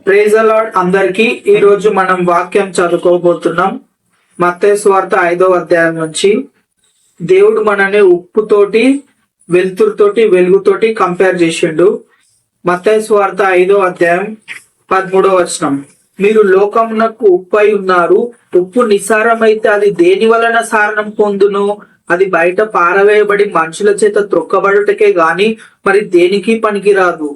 Praise the lord అందరికి. ఈ రోజు మనం వాక్యం చదువుకోబోతున్నాం. మత్తయి సువార్త 5వ అధ్యాయం నుంచి. దేవుడు మనని ఉప్పుతోటి, వెలుతురుతోటి, వెలుగుతోటి కంపేర్ చేసిండు. మత్తయి సువార్త 5వ అధ్యాయం 13వ వచనం. మీరు లోకమునకు ఉప్పు అయి ఉన్నారు. ఉప్పు నిసారమైతే అది దేని వలన సారణం పొందును? అది బయట పారవేయబడి మనుషుల చేత త్రొక్కబడుటకే గాని మరి దేనికి పనికిరాదు.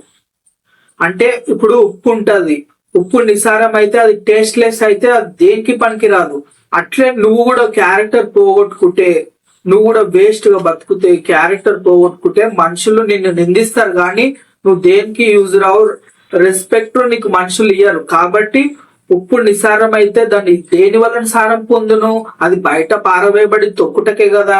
అంటే ఇప్పుడు ఉప్పు ఉంటది, ఉప్పు నిసారం అయితే అది టేస్ట్లెస్ అయితే అది దేనికి పనికిరాదు. అట్లే నువ్వు కూడా క్యారెక్టర్ పోగొట్టుకుంటే, నువ్వు కూడా వేస్ట్ గా బతుకుతే, క్యారెక్టర్ పోగొట్టుకుంటే మనుషులు నిన్ను నిందిస్తారు కానీ నువ్వు దేనికి యూజ్ రావు, రెస్పెక్ట్ నీకు మనుషులు ఇయ్యరు. కాబట్టి ఉప్పు నిసారం అయితే దాన్ని దేని వలన సారం పొందును? అది బయట పారవేయబడి తొక్కుటకే కదా.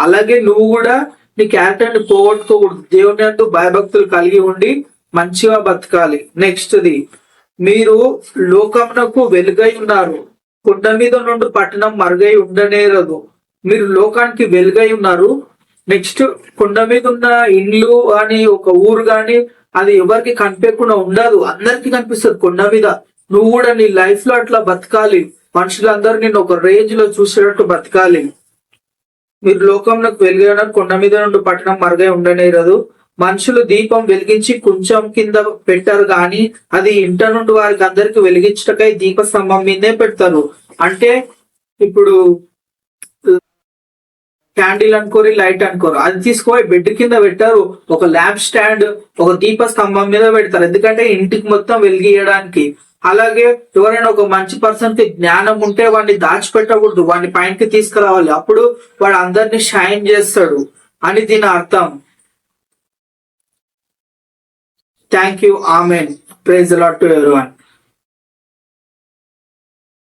అలాగే నువ్వు కూడా నీ క్యారెక్టర్ ని పోగొట్టుకోకూడదు. దేవుని యందు భయభక్తులు కలిగి ఉండి మంచిగా బతకాలి. నెక్స్ట్ ది, మీరు లోకమునకు వెలుగై ఉన్నారు. కొండ మీద నుండి పట్టణం మరుగై ఉండనేరదు. మీరు లోకానికి వెలుగై ఉన్నారు. నెక్స్ట్, కొండ మీద ఉన్న ఇండ్లు అని ఒక ఊరు గాని అది ఎవరికి కనిపించకుండా ఉండదు, అందరికి కనిపిస్తుంది కొండ మీద. నువ్వు కూడా నీ లైఫ్ లో అట్లా బతకాలి. మనుషులందరూ నిన్ను ఒక రేంజ్ లో చూసేటట్టు బతకాలి. మీరు లోకంలోకి వెలుగై ఉన్నారు. కొండ మీద నుండి పట్టణం మరుగై ఉండనేరదు. మనుషులు దీపం వెలిగించి కొంచెం కింద పెట్టారు గాని అది ఇంట నుండి వారికి అందరికి వెలిగించటకై దీప స్తంభం మీదే పెడతారు. అంటే ఇప్పుడు క్యాండిల్ అనుకోరు, లైట్ అనుకోరు, అది తీసుకుపోయి బెడ్ కింద పెట్టారు. ఒక ల్యాంప్ స్టాండ్, ఒక దీప స్తంభం మీద పెడతారు, ఎందుకంటే ఇంటికి మొత్తం వెలిగియడానికి. అలాగే ఎవరైనా ఒక మంచి పర్సన్ కి జ్ఞానం ఉంటే వాడిని దాచిపెట్టకూడదు, వాడిని పైకి తీసుకురావాలి. అప్పుడు వాడు అందరినీ షైన్ చేస్తాడు అని దీని అర్థం. Thank you. Amen. Praise the Lord to everyone.